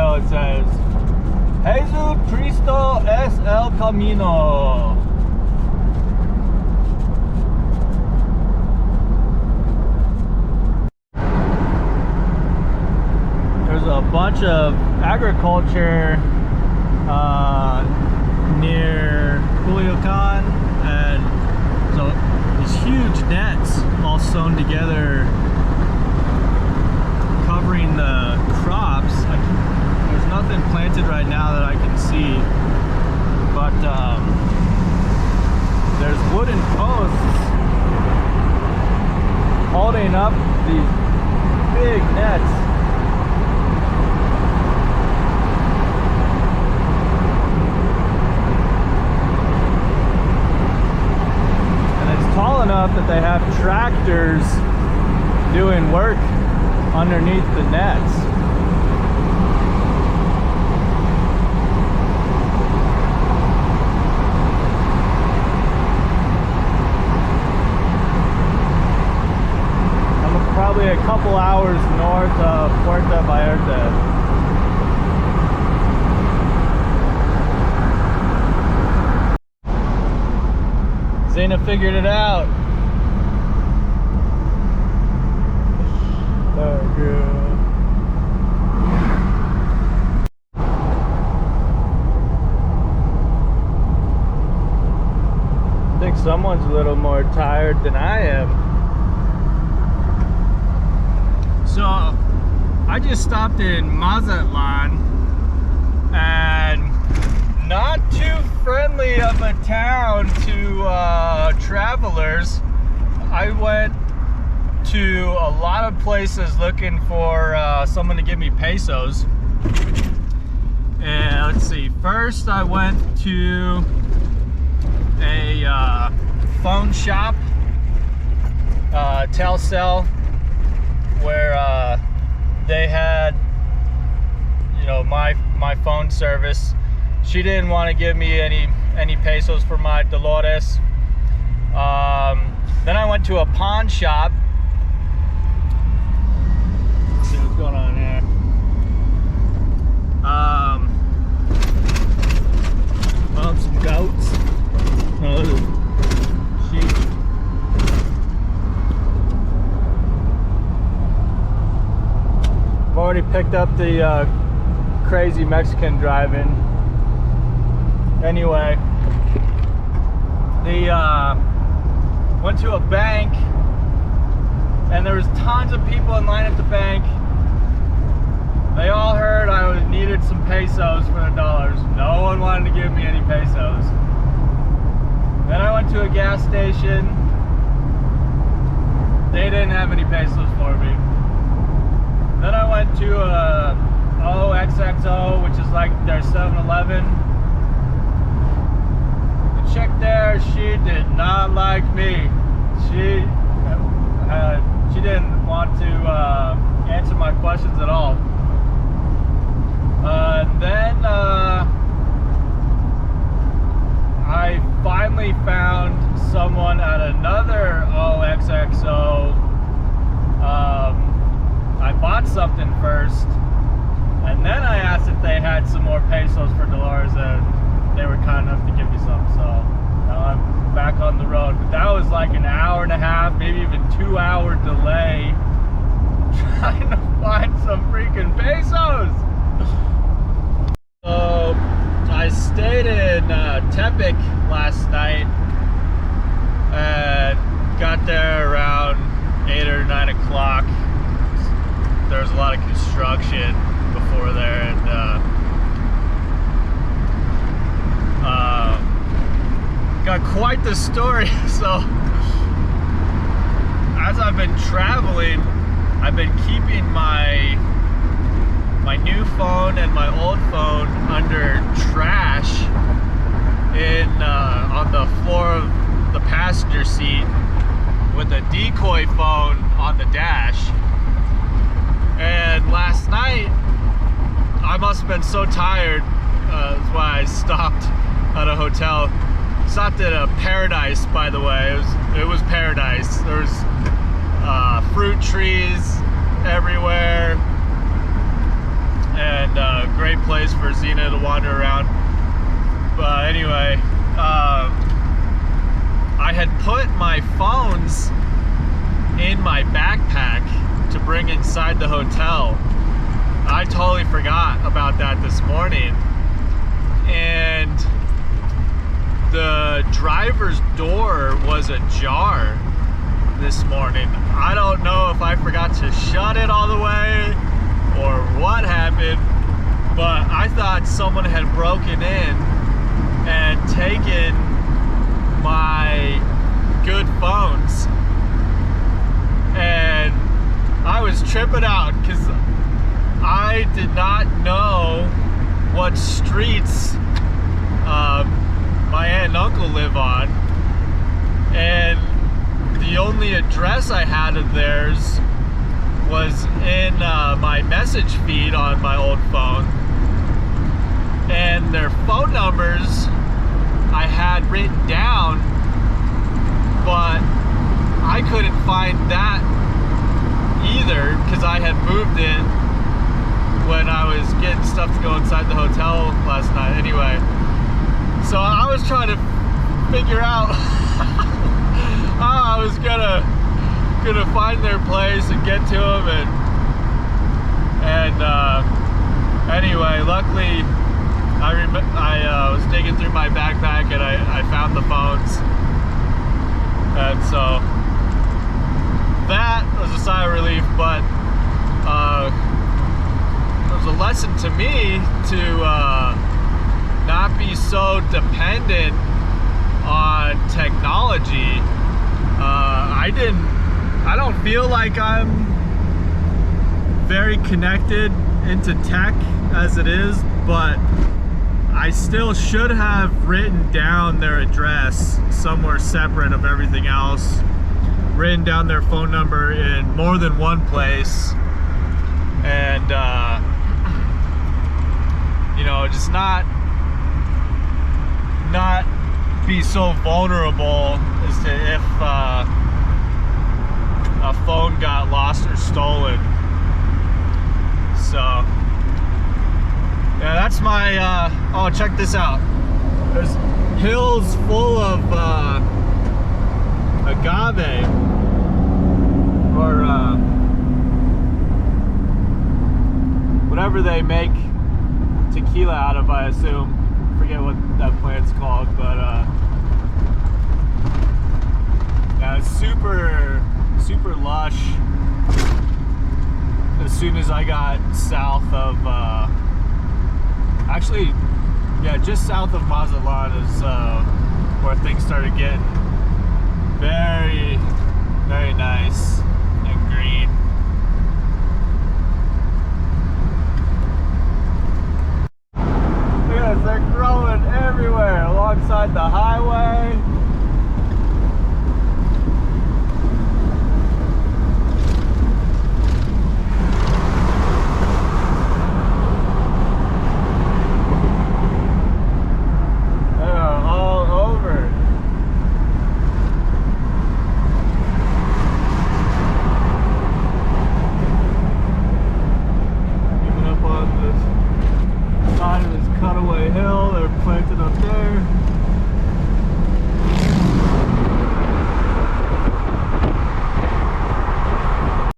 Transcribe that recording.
window it says, Jesus Cristo es el camino. There's a bunch of agriculture near Culiacan, and so these huge nets all sewn together covering the crops. There's nothing planted right now that I can see, but there's wooden posts holding up these big nets. Tall enough that they have tractors doing work underneath the nets. I'm probably a couple hours north of Puerto Vallarta. Zena figured it out. Oh, good. I think someone's a little more tired than I am. So, I just stopped in Mazatlan, and not too friendly of a town to travelers. I went to a lot of places looking for someone to give me pesos. And let's see, first I went to a phone shop, Telcel, where they had, you know, my phone service. She didn't want to give me any pesos for my Dolores. Then I went to a pawn shop. Let's see what's going on here. Well, some goats. Sheep. I've already picked up the crazy Mexican driving. Anyway, went to a bank, and there was tons of people in line at the bank. They all heard I needed some pesos for the dollars. No one wanted to give me any pesos. Then I went to a gas station. They didn't have any pesos for me. Then I went to a OXXO, which is like their 7-Eleven. Chick there, she did not like me. She didn't want to answer my questions at all. Then I finally found someone at another OXXO. I bought something first, and then I asked if they had some more pesos for Dolores, and they were kind enough to give me some. So now I'm back on the road. But that was like an hour and a half, maybe even 2-hour delay trying to find some freaking pesos. So I stayed in Tepic last night and got there around 8 or 9 o'clock. There was a lot of construction before there, and got quite the story. So as I've been traveling, I've been keeping my new phone and my old phone under trash on the floor of the passenger seat, with a decoy phone on the dash. And last night I must have been so tired, that's why I stopped at a hotel. Stopped at a Paradise, by the way. It was paradise. There was fruit trees everywhere, and great great place for Xena to wander around. But anyway, I had put my phones in my backpack to bring inside the hotel. I totally forgot about that this morning. And the driver's door was ajar this morning. I don't know if I forgot to shut it all the way or what happened, but I thought someone had broken in and taken my good phones. And I was tripping out because I did not know what streets my aunt and uncle live on, and the only address I had of theirs was in my message feed on my old phone, and their phone numbers I had written down, but I couldn't find that either because I had moved it when I was getting stuff to go inside the hotel last night. Anyway, so I was trying to figure out how I was gonna find their place and get to them, and anyway, luckily I was digging through my backpack and I found the phones, and so that was a sigh of relief. But it was a lesson to me to not be so dependent on technology. I don't feel like I'm very connected into tech as it is, but I still should have written down their address somewhere separate of everything else, written down their phone number in more than one place, and you know, just not be so vulnerable as to if a phone got lost or stolen. So yeah, that's my oh, check this out. There's hills full of agave, or whatever they make tequila out of, I assume. Forget what that plant's called, but yeah, it's super lush. As soon as I got south of actually, yeah, just south of Mazatlan is where things started getting very, very nice and green. Look at this, they're growing everywhere alongside the highway. Cutaway hill, they're planted up there.